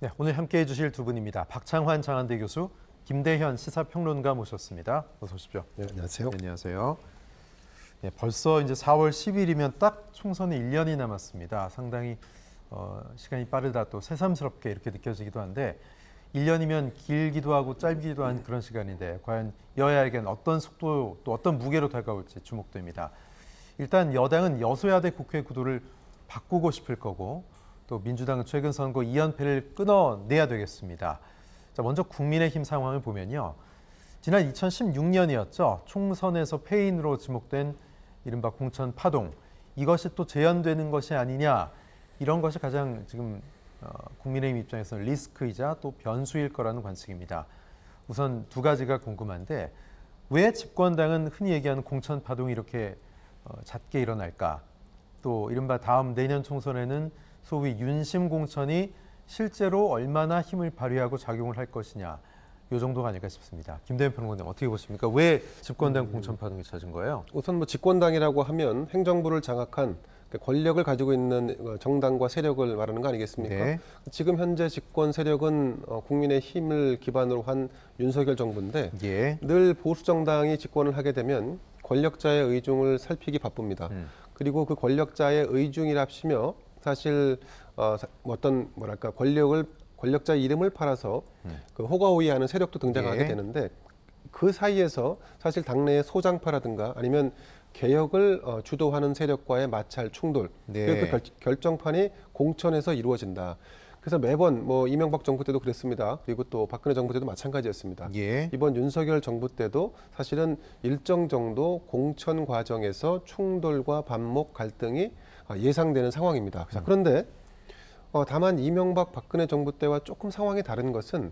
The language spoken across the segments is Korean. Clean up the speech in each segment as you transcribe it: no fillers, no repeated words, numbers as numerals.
네, 오늘 함께해 주실 두 분입니다. 박창환 장한대 교수, 김대현 시사평론가 모셨습니다. 어서 오십시오. 네, 안녕하세요. 네, 안녕하세요. 네, 벌써 이제 4월 10일이면 딱 총선이 1년이 남았습니다. 상당히 시간이 빠르다, 또 새삼스럽게 이렇게 느껴지기도 한데 1년이면 길기도 하고 짧기도 한 그런 시간인데 과연 여야에겐 어떤 속도 또 어떤 무게로 다가올지 주목됩니다. 일단 여당은 여소야대 국회 구도를 바꾸고 싶을 거고, 또 민주당은 최근 선거 2연패를 끊어내야 되겠습니다. 자, 먼저 국민의힘 상황을 보면요. 지난 2016년이었죠. 총선에서 패인으로 지목된 이른바 공천 파동. 이것이 또 재현되는 것이 아니냐. 이런 것이 가장 지금 국민의힘 입장에서는 리스크이자 또 변수일 거라는 관측입니다. 우선 두 가지가 궁금한데, 왜 집권당은 흔히 얘기하는 공천 파동이 이렇게 잦게 일어날까? 또 이른바 다음 내년 총선에는 소위 윤심 공천이 실제로 얼마나 힘을 발휘하고 작용을 할 것이냐, 이 정도가 아닐까 싶습니다. 김대현 평론가님 어떻게 보십니까? 왜 집권당 공천 파동이 잦은 거예요? 우선 뭐 집권당이라고 하면 행정부를 장악한 권력을 가지고 있는 정당과 세력을 말하는 거 아니겠습니까? 네. 지금 현재 집권 세력은 국민의힘을 기반으로 한 윤석열 정부인데 예. 늘 보수 정당이 집권을 하게 되면 권력자의 의중을 살피기 바쁩니다. 그리고 그 권력자의 의중이랍시며 사실 어떤 뭐랄까 권력자의 이름을 팔아서 그 호가호위하는 세력도 등장하게 예. 되는데, 그 사이에서 사실 당내의 소장파라든가 아니면 개혁을 주도하는 세력과의 마찰 충돌, 네. 그리고 그 결정판이 공천에서 이루어진다. 그래서 매번 뭐 이명박 정부 때도 그랬습니다. 그리고 또 박근혜 정부 때도 마찬가지였습니다. 예. 이번 윤석열 정부 때도 사실은 일정 정도 공천 과정에서 충돌과 반목 갈등이 예상되는 상황입니다. 자, 그런데 다만 이명박 박근혜 정부 때와 조금 상황이 다른 것은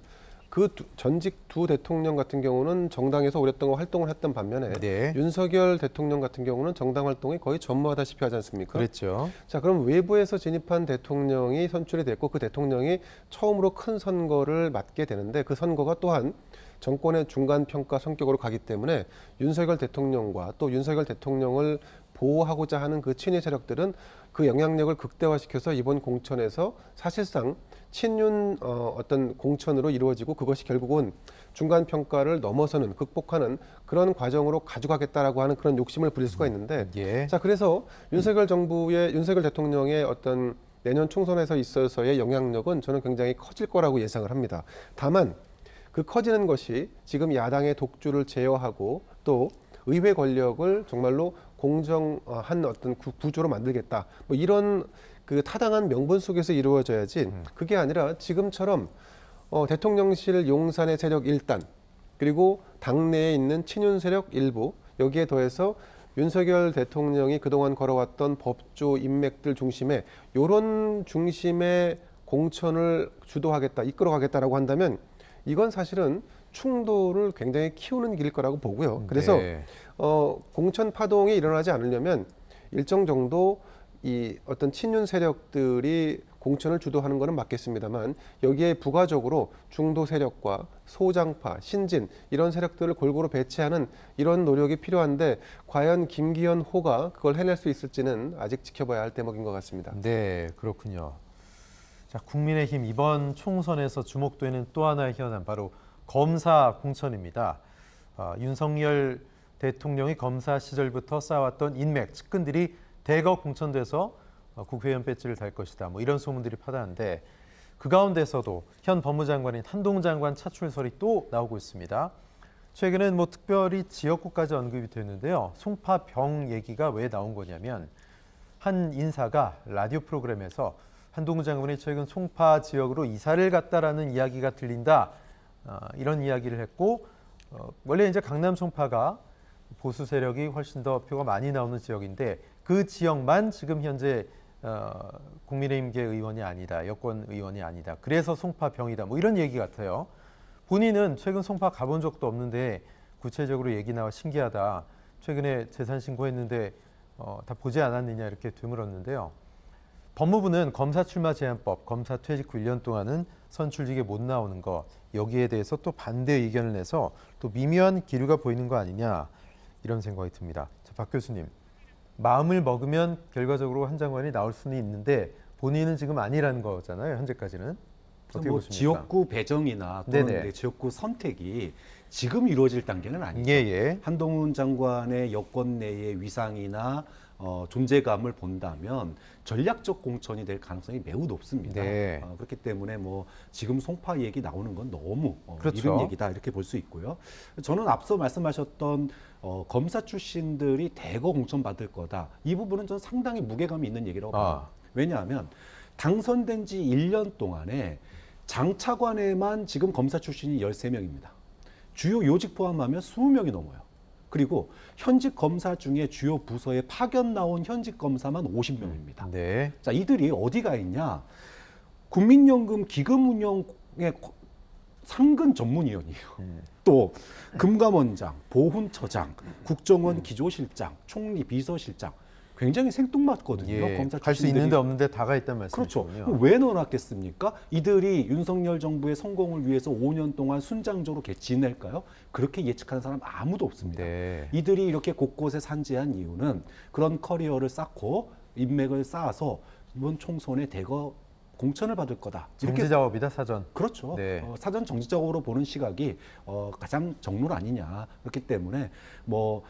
그 전직 두 대통령 같은 경우는 정당에서 오랫동안 활동을 했던 반면에 네. 윤석열 대통령 같은 경우는 정당 활동이 거의 전무하다시피 하지 않습니까? 그랬죠. 자, 그럼 외부에서 진입한 대통령이 선출이 됐고 그 대통령이 처음으로 큰 선거를 맡게 되는데, 그 선거가 또한 정권의 중간평가 성격으로 가기 때문에 윤석열 대통령과 또 윤석열 대통령을 보호하고자 하는 그 친위 세력들은 그 영향력을 극대화시켜서 이번 공천에서 사실상 친윤 어떤 공천으로 이루어지고, 그것이 결국은 중간평가를 넘어서는 극복하는 그런 과정으로 가져가겠다라고 하는 그런 욕심을 부릴 수가 있는데, 예. 자, 그래서 윤석열 대통령의 어떤 내년 총선에서 있어서의 영향력은 저는 굉장히 커질 거라고 예상을 합니다. 다만 그 커지는 것이 지금 야당의 독주를 제어하고 또 의회 권력을 정말로 공정한 어떤 구조로 만들겠다, 뭐 이런 그 타당한 명분 속에서 이루어져야지, 그게 아니라 지금처럼 대통령실 용산의 세력 일단, 그리고 당내에 있는 친윤 세력 일부, 여기에 더해서 윤석열 대통령이 그동안 걸어왔던 법조 인맥들 중심에 이런 중심의 공천을 주도하겠다, 이끌어가겠다라고 한다면 이건 사실은 충돌을 굉장히 키우는 길일 거라고 보고요. 그래서 네. 공천 파동이 일어나지 않으려면 일정 정도 이 어떤 친윤 세력들이 공천을 주도하는 것은 맞겠습니다만, 여기에 부가적으로 중도 세력과 소장파, 신진 이런 세력들을 골고루 배치하는 이런 노력이 필요한데, 과연 김기현 호가 그걸 해낼 수 있을지는 아직 지켜봐야 할 대목인 것 같습니다. 네, 그렇군요. 자, 국민의힘 이번 총선에서 주목되는 또 하나의 현안, 바로 검사 공천입니다. 윤석열 대통령이 검사 시절부터 쌓아왔던 인맥, 측근들이 대거 공천돼서 국회의원 배지를 달 것이다, 뭐 이런 소문들이 파다한데, 그 가운데서도 현 법무장관인 한동훈 장관 차출설이 또 나오고 있습니다. 최근엔 뭐 특별히 지역구까지 언급이 됐는데요. 송파병 얘기가 왜 나온 거냐면, 한 인사가 라디오 프로그램에서 한동훈 장관이 최근 송파 지역으로 이사를 갔다라는 이야기가 들린다, 이런 이야기를 했고, 원래 이제 강남 송파가 보수 세력이 훨씬 더 표가 많이 나오는 지역인데, 그 지역만 지금 현재 국민의힘계 의원이 아니다, 여권 의원이 아니다, 그래서 송파병이다, 뭐 이런 얘기 같아요. 본인은 최근 송파 가본 적도 없는데 구체적으로 얘기 나와 신기하다, 최근에 재산 신고했는데 다 보지 않았느냐, 이렇게 되물었는데요. 법무부는 검사 출마 제한법, 검사 퇴직 후 1년 동안은 선출직에 못 나오는 거, 여기에 대해서 또 반대 의견을 내서 또 미묘한 기류가 보이는 거 아니냐, 이런 생각이 듭니다. 자, 박 교수님, 마음을 먹으면 결과적으로 한 장관이 나올 수는 있는데 본인은 지금 아니라는 거잖아요, 현재까지는. 어떻게 뭐 보십니까? 지역구 배정이나 또는 네네. 지역구 선택이 지금 이루어질 단계는 아니죠. 예. 한동훈 장관의 여권 내의 위상이나 존재감을 본다면 전략적 공천이 될 가능성이 매우 높습니다. 네. 그렇기 때문에 뭐 지금 송파 얘기 나오는 건 너무 그렇죠. 이른 얘기다 이렇게 볼 수 있고요. 저는 앞서 말씀하셨던 검사 출신들이 대거 공천 받을 거다. 이 부분은 저는 상당히 무게감이 있는 얘기라고 봐요. 왜냐하면 당선된 지 1년 동안에 장 차관에만 지금 검사 출신이 13명입니다. 주요 요직 포함하면 20명이 넘어요. 그리고 현직 검사 중에 주요 부서에 파견 나온 현직 검사만 50명입니다. 네. 자, 이들이 어디가 있냐? 국민연금 기금 운영의 상근 전문위원이에요. 또 금감원장, 보훈처장, 국정원 기조실장, 총리 비서실장 굉장히 생뚱맞거든요. 예. 검사 갈 수 출신들이. 있는데 없는데 다가 있단 그렇죠. 말씀이시군요. 왜 넣어놨겠습니까? 이들이 윤석열 정부의 성공을 위해서 5년 동안 순장조로 지낼까요? 그렇게 예측하는 사람 아무도 없습니다. 네. 이들이 이렇게 곳곳에 산재한 이유는 그런 커리어를 쌓고 인맥을 쌓아서 이번 총선에 대거 공천을 받을 거다. 이렇게 정지 작업이다 사전. 그렇죠. 네. 사전 정치적으로 보는 시각이 가장 정론 아니냐. 그렇기 때문에 뭐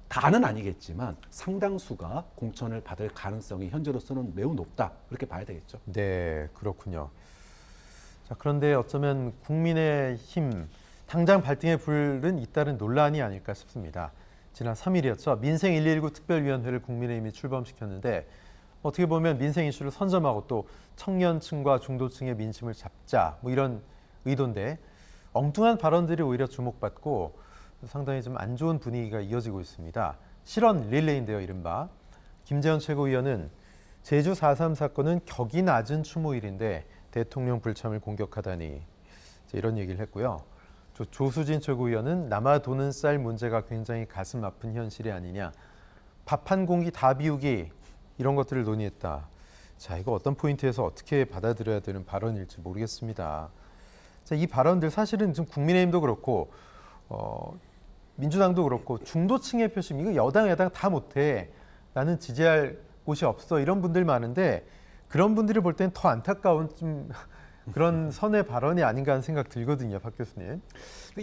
다는 아니겠지만 상당수가 공천을 받을 가능성이 현재로서는 매우 높다. 그렇게 봐야 되겠죠. 네, 그렇군요. 자, 그런데 어쩌면 국민의힘 당장 발등에 불은 잇따른 논란이 아닐까 싶습니다. 지난 3일이었죠. 민생 119 특별위원회를 국민의힘이 출범시켰는데 어떻게 보면 민생 이슈를 선점하고 또 청년층과 중도층의 민심을 잡자 뭐 이런 의도인데 엉뚱한 발언들이 오히려 주목받고 상당히 좀 안 좋은 분위기가 이어지고 있습니다. 실언 릴레이인데요, 이른바. 김재원 최고위원은 제주 4.3 사건은 격이 낮은 추모일인데 대통령 불참을 공격하다니 이런 얘기를 했고요. 조수진 최고위원은 남아 도는 쌀 문제가 굉장히 가슴 아픈 현실이 아니냐. 밥 한 공기 다 비우기 이런 것들을 논의했다. 자, 이거 어떤 포인트에서 어떻게 받아들여야 되는 발언일지 모르겠습니다. 자, 이 발언들 사실은 지금 국민의힘도 그렇고 민주당도 그렇고 중도층의 표심 이거 여당 야당 다 못해. 나는 지지할 곳이 없어. 이런 분들 많은데 그런 분들이 볼 땐 더 안타까운 좀 그런 선의 발언이 아닌가 하는 생각 들거든요, 박 교수님.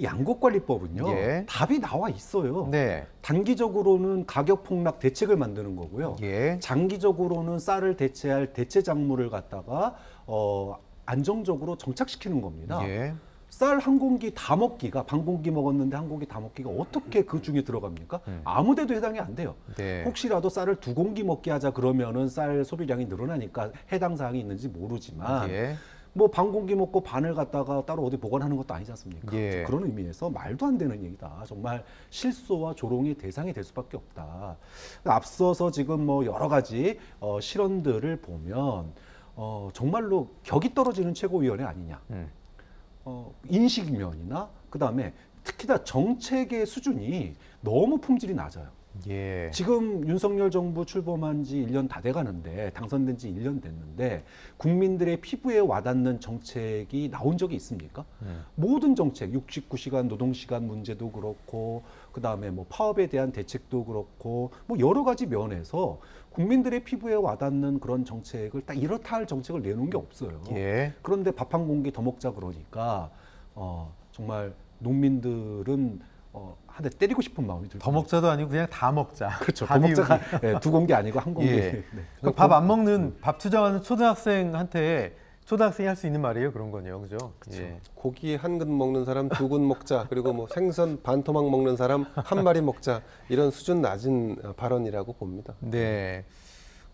양곡관리법은요. 예. 답이 나와 있어요. 네. 단기적으로는 가격 폭락 대책을 만드는 거고요. 예. 장기적으로는 쌀을 대체할 대체 작물을 갖다가 안정적으로 정착시키는 겁니다. 예. 쌀 한 공기 다 먹기가 반 공기 먹었는데 한 공기 다 먹기가 어떻게 그 중에 들어갑니까? 아무데도 해당이 안 돼요. 네. 혹시라도 쌀을 2공기 먹게 하자 그러면은 쌀 소비량이 늘어나니까 해당 사항이 있는지 모르지만 예. 뭐 반 공기 먹고 반을 갖다가 따로 어디 보관하는 것도 아니지 않습니까? 예. 그런 의미에서 말도 안 되는 얘기다. 정말 실소와 조롱의 대상이 될 수밖에 없다. 앞서서 지금 뭐 여러 가지 실언들을 보면 정말로 격이 떨어지는 최고위원회 아니냐. 인식면이나 그다음에 특히나 정책의 수준이 너무 품질이 낮아요. 예. 지금 윤석열 정부 출범한 지 1년 다 돼가는데 당선된 지 1년 됐는데 국민들의 피부에 와닿는 정책이 나온 적이 있습니까? 모든 정책, 69시간 노동시간 문제도 그렇고 그다음에 뭐 파업에 대한 대책도 그렇고 뭐 여러 가지 면에서 국민들의 피부에 와닿는 그런 정책을 딱 이렇다 할 정책을 내놓은 게 없어요. 예. 그런데 밥 한 공기 더 먹자 그러니까 정말 농민들은 한 대 때리고 싶은 마음이 들고 더 먹자도 아니고 그냥 다 먹자. 그렇죠. 다 더 비우기. 먹자가 2공기 아니고 한 공기. 예. 네. 그러니까 밥 안 먹는 밥 투정하는 초등학생한테 초등학생이 할 수 있는 말이에요, 그런 거네요, 그죠? 예. 고기 한 근 먹는 사람 2근 먹자. 그리고 뭐 생선 반 토막 먹는 사람 한 마리 먹자. 이런 수준 낮은 발언이라고 봅니다. 네.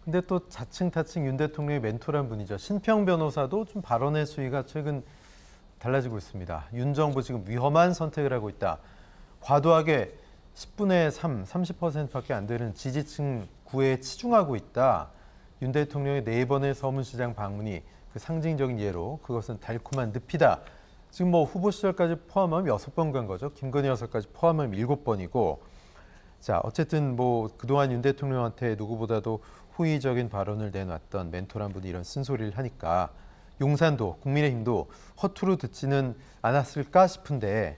근데 또 자칭 타칭 윤 대통령의 멘토란 분이죠. 신평 변호사도 좀 발언의 수위가 최근 달라지고 있습니다. 윤 정부 지금 위험한 선택을 하고 있다. 과도하게 10분의 3, 30%밖에 안 되는 지지층 구애에 치중하고 있다. 윤 대통령의 4번의 서문시장 방문이 그 상징적인 예로 그것은 달콤한 늪이다. 지금 뭐 후보 시절까지 포함하면 6번 간 거죠. 김건희 여사까지 포함하면 7번이고. 자, 어쨌든 뭐 그동안 윤 대통령한테 누구보다도 호의적인 발언을 내놨던 멘토란 분이 이런 쓴소리를 하니까 용산도 국민의힘도 허투루 듣지는 않았을까 싶은데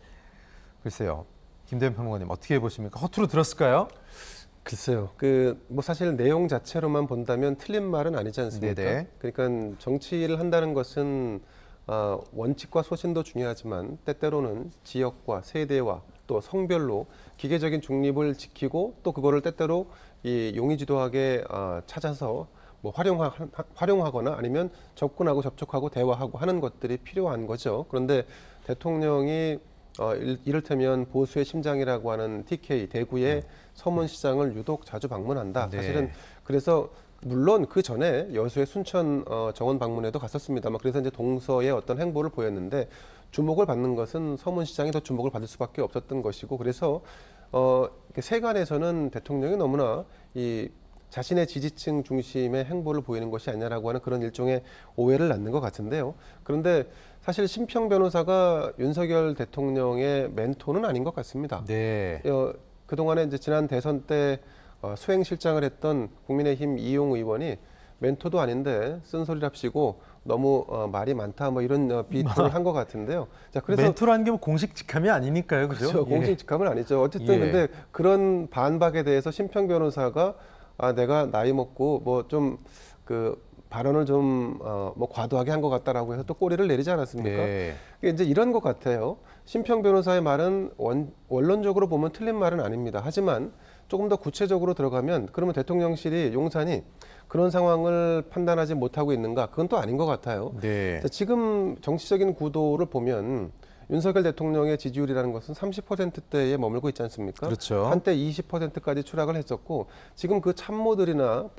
글쎄요. 김대현 평론가님 어떻게 보십니까? 허투루 들었을까요? 글쎄요. 뭐 사실 내용 자체로만 본다면 틀린 말은 아니지 않습니까? 네네. 그러니까 정치를 한다는 것은 원칙과 소신도 중요하지만 때때로는 지역과 세대와 또 성별로 기계적인 중립을 지키고 또 그거를 때때로 이 용의주도하게 찾아서 뭐 활용하거나 아니면 접근하고 접촉하고 대화하고 하는 것들이 필요한 거죠. 그런데 대통령이 이를테면 보수의 심장이라고 하는 TK 대구의 서문시장을 유독 자주 방문한다. 네. 사실은 그래서 물론 그 전에 여수의 순천 정원 방문에도 갔었습니다만 그래서 이제 동서의 어떤 행보를 보였는데 주목을 받는 것은 서문시장이 더 주목을 받을 수밖에 없었던 것이고 그래서 세간에서는 대통령이 너무나 이 자신의 지지층 중심의 행보를 보이는 것이 아니냐라고 하는 그런 일종의 오해를 낳는 것 같은데요. 그런데 사실 심평 변호사가 윤석열 대통령의 멘토는 아닌 것 같습니다. 네. 그동안에 이제 지난 대선 때 수행실장을 했던 국민의힘 이용 의원이 멘토도 아닌데 쓴소리랍시고 너무 말이 많다 뭐 이런 비토를 한 것 같은데요. 자, 그래서 멘토라는 게 뭐 공식 직함이 아니니까요, 그죠? 그렇죠. 공식 직함은 아니죠. 어쨌든 근데 그런 반박에 대해서 심평 변호사가 내가 나이 먹고 뭐 좀 그 발언을 좀 뭐 과도하게 한 것 같다라고 해서 또 꼬리를 내리지 않았습니까? 네. 이제 이런 것 같아요. 심평 변호사의 말은 원론적으로 보면 틀린 말은 아닙니다. 하지만 조금 더 구체적으로 들어가면 그러면 대통령실이 용산이 그런 상황을 판단하지 못하고 있는가? 그건 또 아닌 것 같아요. 네. 자, 지금 정치적인 구도를 보면 윤석열 대통령의 지지율이라는 것은 30%대에 머물고 있지 않습니까? 그렇죠. 한때 20%까지 추락을 했었고 지금 그 참모들이나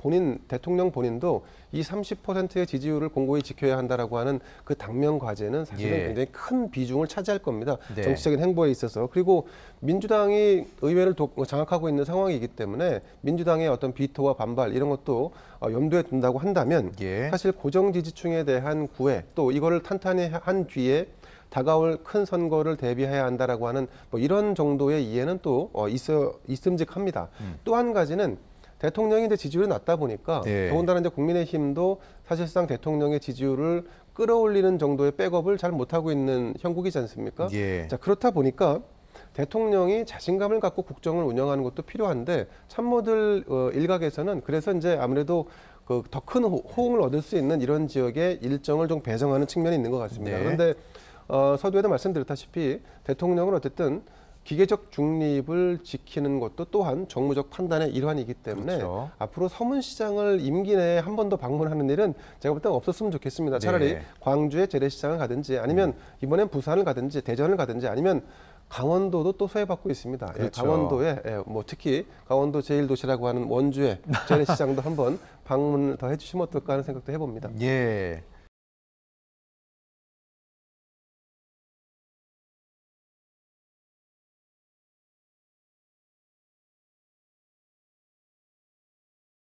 대통령 본인도 이 30%의 지지율을 공고히 지켜야 한다라고 하는 그 당면 과제는 사실은 굉장히 큰 비중을 차지할 겁니다. 네. 정치적인 행보에 있어서. 그리고 민주당이 의회를 장악하고 있는 상황이기 때문에 민주당의 어떤 비토와 반발 이런 것도 염두에 둔다고 한다면 사실 고정 지지층에 대한 구애 또 이거를 탄탄히 한 뒤에 다가올 큰 선거를 대비해야 한다라고 하는 뭐 이런 정도의 이해는 또 있음직합니다. 또 한 가지는 대통령이 이제 지지율이 낮다 보니까 더군다나 이제 국민의힘도 사실상 대통령의 지지율을 끌어올리는 정도의 백업을 잘 못하고 있는 형국이지 않습니까? 자, 그렇다 보니까 대통령이 자신감을 갖고 국정을 운영하는 것도 필요한데 참모들 일각에서는 그래서 이제 아무래도 그 더 큰 호응을 얻을 수 있는 이런 지역의 일정을 좀 배정하는 측면이 있는 것 같습니다. 그런데 서두에도 말씀드렸다시피 대통령은 어쨌든 기계적 중립을 지키는 것도 또한 정무적 판단의 일환이기 때문에 앞으로 서문시장을 임기 내에 한 번 더 방문하는 일은 제가 볼 때 없었으면 좋겠습니다. 차라리 광주의 재래시장을 가든지 아니면 이번엔 부산을 가든지 대전을 가든지 아니면 강원도도 또 소외받고 있습니다. 강원도에 뭐 특히 강원도 제1도시라고 하는 원주의 재래시장도 한번 방문을 더 해주시면 어떨까 하는 생각도 해봅니다. 예.